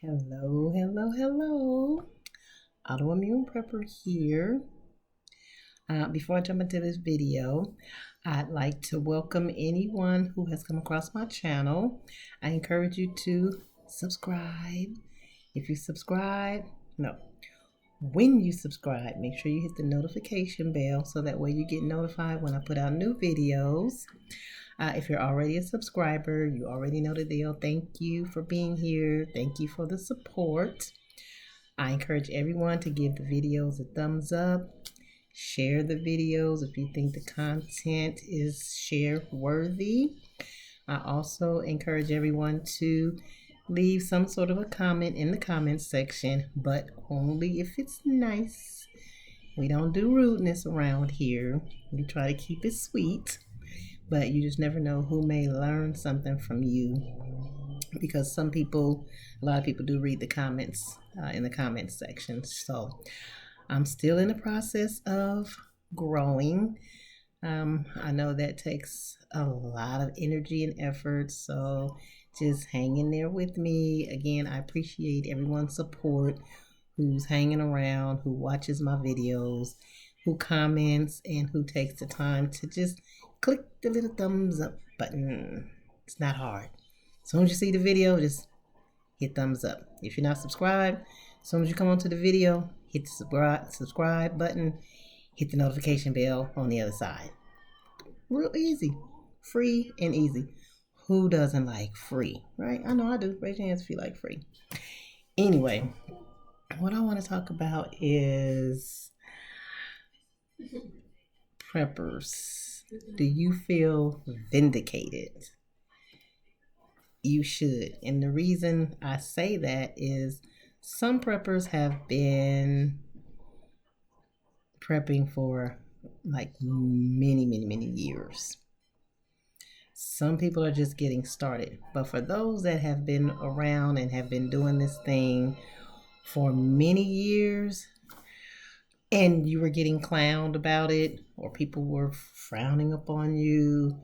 Hello, hello, hello. Autoimmune Prepper here. Before I jump into this video, I'd like to welcome anyone who has come across my channel. I encourage you to subscribe. If you subscribe, no, when you subscribe, make sure you hit the notification bell so that way you get notified when I put out new videos. If you're already a subscriber, you already know the deal. Thank you for being here. Thank you for the support. I encourage everyone to give the videos a thumbs up. Share the videos if you think the content is share worthy. I also encourage everyone to leave some sort of a comment in the comment section, but only if it's nice. We don't do rudeness around here. We try to keep it sweet. But you just never know who may learn something from you, because a lot of people do read the comments in the comments section. So I'm still in the process of growing. I know that takes a lot of energy and effort, so just hang in there with me. Again, I appreciate everyone's support who's hanging around, who watches my videos, who comments, and who takes the time to just click the little thumbs up button. It's not hard. As soon as you see the video, just hit thumbs up. If you're not subscribed, as soon as you come onto the video, hit the subscribe button, hit the notification bell on the other side. Real easy. Free and easy. Who doesn't like free, right? I know I do. Raise your hands if you like free. Anyway, what I want to talk about is preppers. Do you feel vindicated? You should. And the reason I say that is some preppers have been prepping for like many, many, many years. Some people are just getting started. But for those that have been around and have been doing this thing for many years, and you were getting clowned about it, or people were frowning upon you,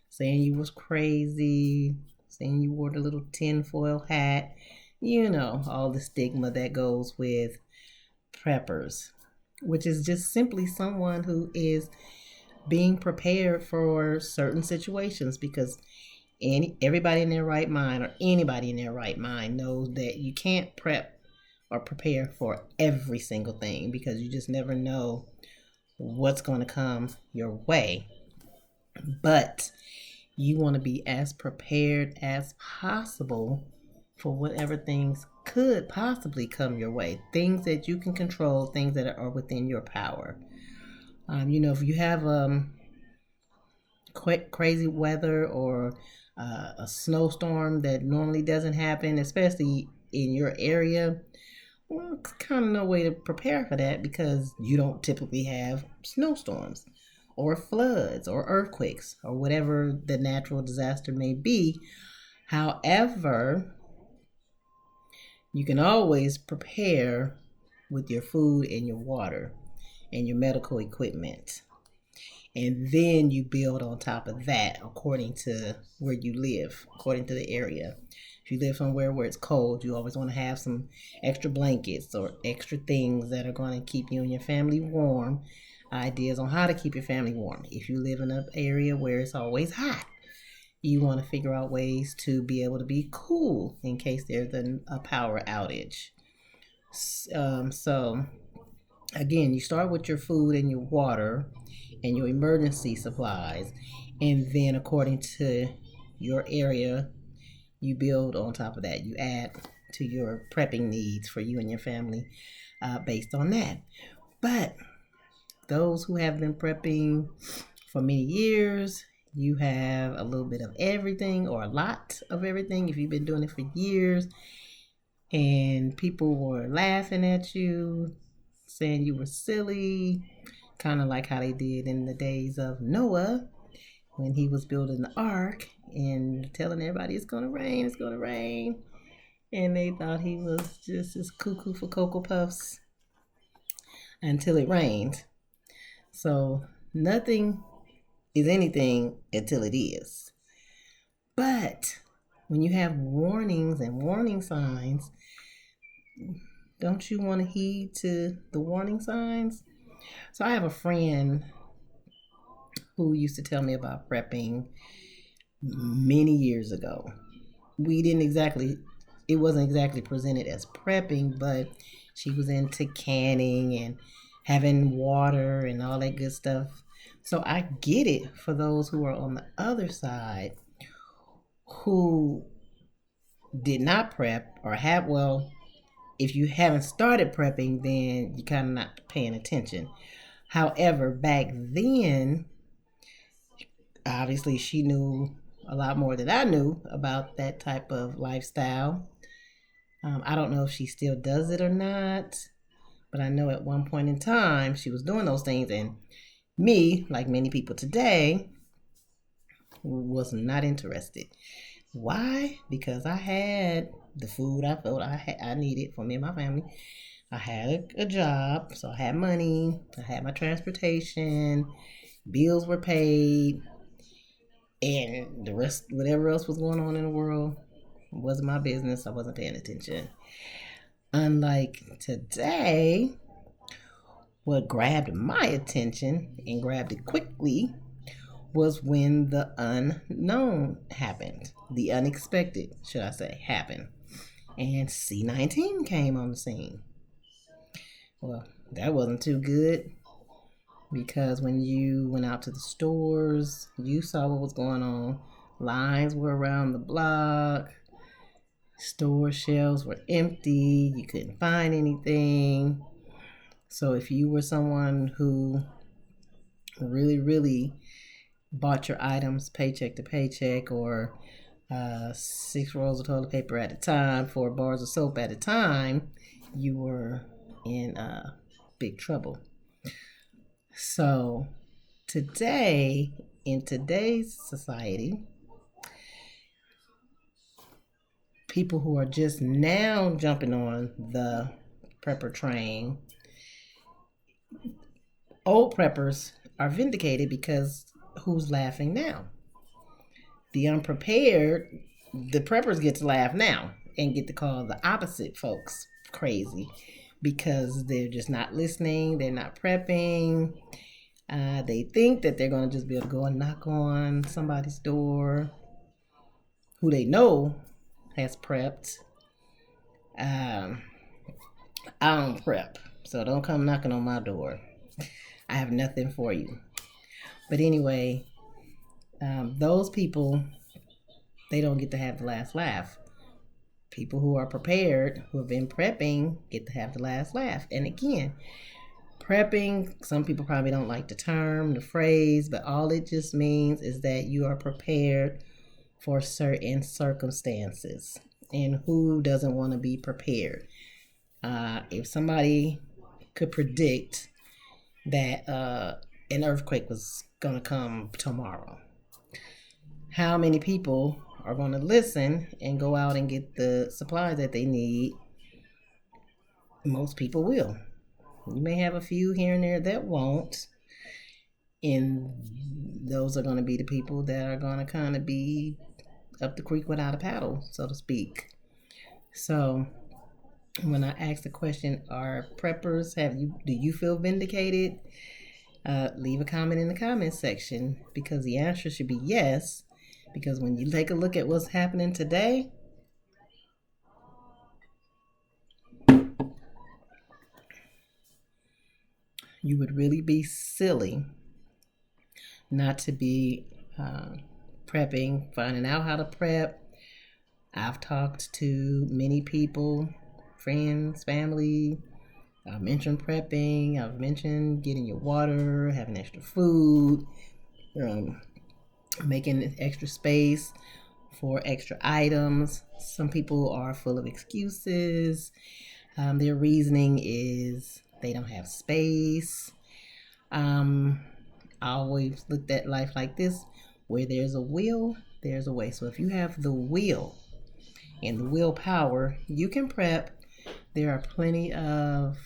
saying you was crazy, saying you wore the little tinfoil hat, all the stigma that goes with preppers, which is just simply someone who is being prepared for certain situations, because everybody in their right mind, or anybody in their right mind, knows that you can't prep or prepare for every single thing, because you just never know what's going to come your way. But you want to be as prepared as possible for whatever things could possibly come your way. Things that you can control, things that are within your power. If you have crazy weather, or a snowstorm that normally doesn't happen, especially in your area, well, it's kind of no way to prepare for that, because you don't typically have snowstorms or floods or earthquakes or whatever the natural disaster may be. However, you can always prepare with your food and your water and your medical equipment. And then you build on top of that according to where you live, according to the area. If you live somewhere where it's cold, you always want to have some extra blankets or extra things that are going to keep you and your family warm. Ideas on how to keep your family warm. If you live in an area where it's always hot, you want to figure out ways to be able to be cool in case there's a power outage. So again, you start with your food and your water and your emergency supplies, and then according to your area, you build on top of that. You add to your prepping needs for you and your family based on that. But those who have been prepping for many years, you have a little bit of everything, or a lot of everything. If you've been doing it for years and people were laughing at you, saying you were silly, kind of like how they did in the days of Noah when he was building the ark and telling everybody it's going to rain, it's going to rain. And they thought he was just as cuckoo for Cocoa Puffs until it rained. So nothing is anything until it is. But when you have warnings and warning signs, don't you want to heed to the warning signs? So I have a friend who used to tell me about prepping many years ago. We didn't exactly, it wasn't exactly presented as prepping, but she was into canning and having water and all that good stuff. So I get it for those who are on the other side who did not prep or have, well, if you haven't started prepping, then you're kind of not paying attention. However, back then, obviously, she knew a lot more than I knew about that type of lifestyle. I don't know if she still does it or not, but I know at one point in time she was doing those things, and me, like many people today, was not interested. Why? Because I had the food I felt I needed for me and my family. I had a job, so I had money. I had my transportation. Bills were paid, and the rest, whatever else was going on in the world, wasn't my business. I wasn't paying attention. Unlike today, what grabbed my attention and grabbed it quickly was when the unknown happened. The unexpected, should I say, happened. And C-19 came on the scene. Well, that wasn't too good because when you went out to the stores, you saw what was going on. Lines were around the block. Store shelves were empty. You couldn't find anything. So if you were someone who really bought your items paycheck to paycheck, or 6 rolls of toilet paper at a time, 4 bars of soap at a time, you were in big trouble. So today, in today's society, people who are just now jumping on the prepper train, old preppers are vindicated because who's laughing now? The unprepared, the preppers get to laugh now and get to call the opposite folks crazy because they're just not listening, they're not prepping. They think that they're going to just be able to go and knock on somebody's door who they know has prepped. I don't prep, so don't come knocking on my door. I have nothing for you. But anyway, those people, they don't get to have the last laugh. People who are prepared, who have been prepping, get to have the last laugh. And again, prepping, some people probably don't like the term, the phrase, but all it just means is that you are prepared for certain circumstances. And who doesn't want to be prepared? If somebody could predict that an earthquake was going to come tomorrow, how many people are going to listen and go out and get the supplies that they need? Most people will. You may have a few here and there that won't. And those are going to be the people that are going to kind of be up the creek without a paddle, so to speak. So when I ask the question, are preppers, do you feel vindicated? Leave a comment in the comment section, because the answer should be yes. Because when you take a look at what's happening today, you would really be silly not to be prepping, finding out how to prep. I've talked to many people, friends, family. I've mentioned prepping. I've mentioned getting your water, having extra food, making extra space for extra items. Some people are full of excuses. Their reasoning is they don't have space. I always looked at life like this: where there's a will, there's a way. So if you have the will and the willpower, you can prep. There are plenty of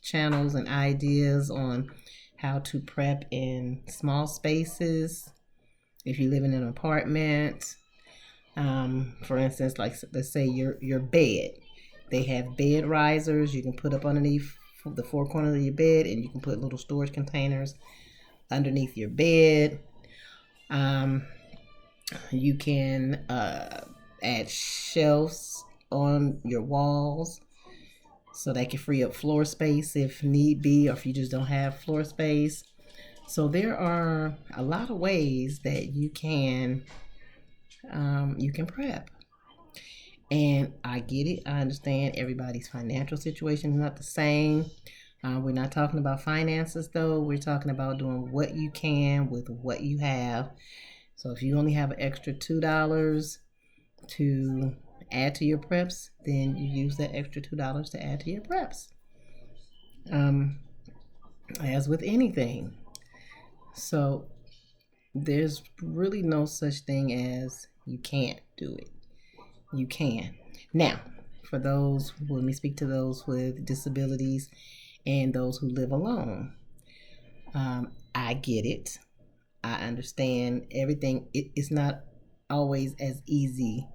channels and ideas on how to prep in small spaces. If you live in an apartment, for instance, like let's say your bed, They have bed risers you can put up underneath the four corners of your bed, and you can put little storage containers underneath your bed. You can add shelves on your walls so that can free up floor space if need be, or if you just don't have floor space. So there are a lot of ways that you can prep. And I get it. I understand everybody's financial situation is not the same. We're not talking about finances though. We're talking about doing what you can with what you have. So if you only have an extra $2 to add to your preps, then you use that extra $2 to add to your preps. As with anything. So there's really no such thing as you can't do it. You can. Now, for those, when we speak to those with disabilities and those who live alone, I get it. I understand everything. It's not always as easy.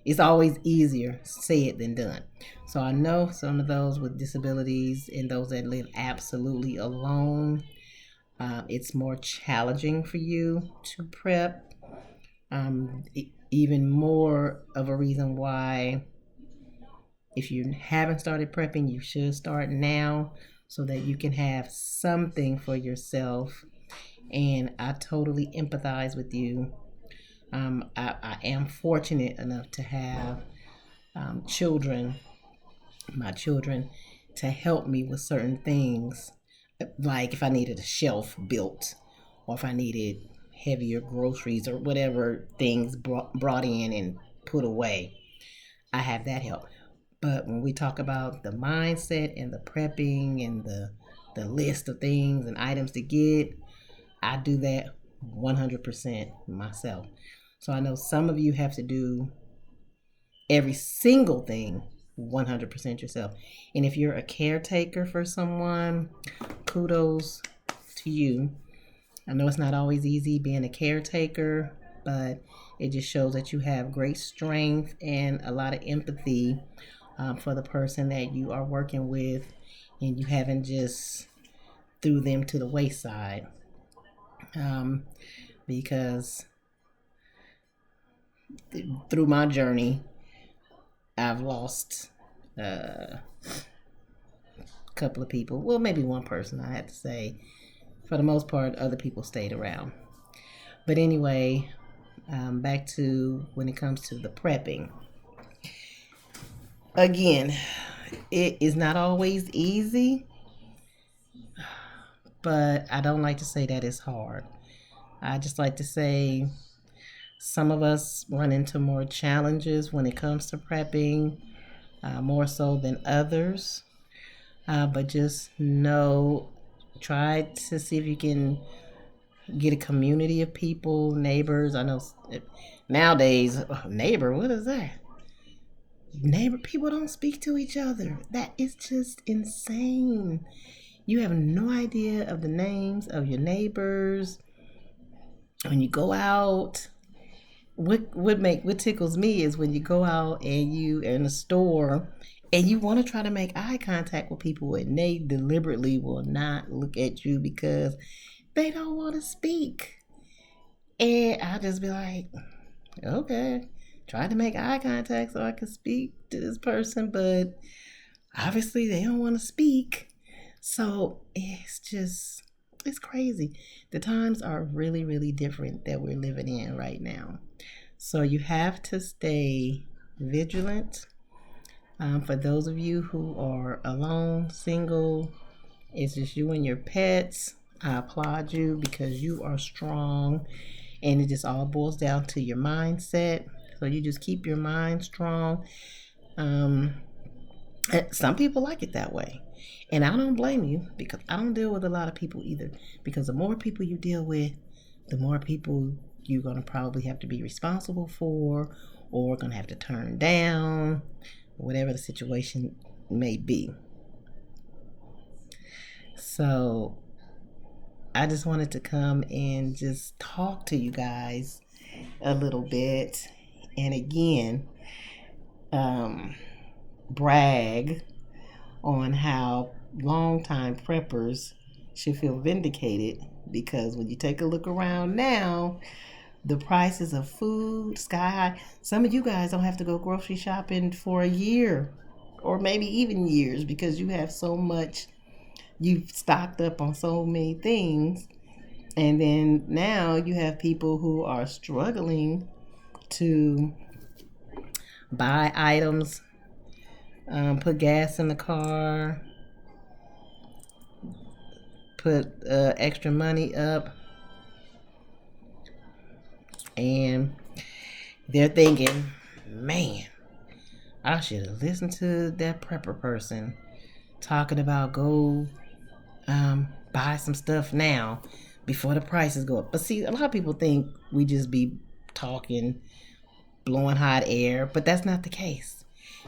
It's always easier said than done. So I know some of those with disabilities and those that live absolutely alone, it's more challenging for you to prep. Even more of a reason why, if you haven't started prepping, you should start now so that you can have something for yourself. And I totally empathize with you. I am fortunate enough to have children, my children, to help me with certain things. Like if I needed a shelf built, or if I needed heavier groceries or whatever things brought in and put away, I have that help. But when we talk about the mindset and the prepping and the list of things and items to get, I do that 100% myself. So I know some of you have to do every single thing 100% yourself. And if you're a caretaker for someone, kudos to you. I know it's not always easy being a caretaker, but it just shows that you have great strength and a lot of empathy for the person that you are working with, and you haven't just threw them to the wayside. Because through my journey, I've lost a couple of people. Well, maybe one person, I have to say. For the most part, other people stayed around. But anyway, back to when it comes to the prepping. Again, it is not always easy, but I don't like to say that it's hard. I just like to say some of us run into more challenges when it comes to prepping, more so than others. But just know, try to see if you can get a community of people, neighbors. I know nowadays, neighbor, what is that? Neighbor, people don't speak to each other. That is just insane. You have no idea of the names of your neighbors. When you go out, what tickles me is when you go out and you are in a store and you want to try to make eye contact with people and they deliberately will not look at you because they don't want to speak. And I'll just be like, okay, try to make eye contact so I can speak to this person, but obviously they don't want to speak. So it's crazy. The times are really, really different that we're living in right now. So you have to stay vigilant. For those of you who are alone, single, it's just you and your pets, I applaud you because you are strong, and it just all boils down to your mindset. So you just keep your mind strong. Some people like it that way, and I don't blame you because I don't deal with a lot of people either. Because the more people you deal with, the more people you're going to probably have to be responsible for, or going to have to turn down, whatever the situation may be. So I just wanted to come and just talk to you guys a little bit. And again, brag on how longtime preppers should feel vindicated, because when you take a look around now, the prices of food sky high. Some of you guys don't have to go grocery shopping for a year or maybe even years because you have so much, you've stocked up on so many things. And then now you have people who are struggling to buy items, put gas in the car, put extra money up, and they're thinking, man, I should have listened to that prepper person talking about go buy some stuff now before the prices go up. But see, a lot of people think we just be talking, blowing hot air, but that's not the case.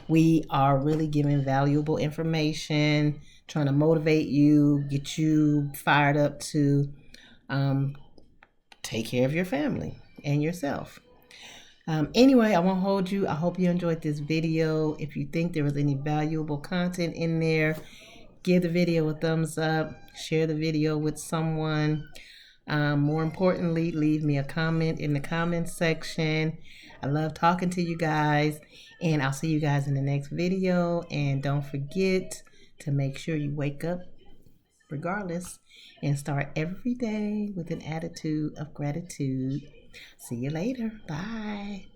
We are really giving valuable information, trying to motivate you, get you fired up to um, take care of your family and yourself. Anyway, I won't hold you. I hope you enjoyed this video. If you think there was any valuable content in there, give the video a thumbs up, share the video with someone. More importantly, leave me a comment in the comment section. I love talking to you guys, and I'll see you guys in the next video. And don't forget to make sure you wake up regardless and start every day with an attitude of gratitude. See you later. Bye.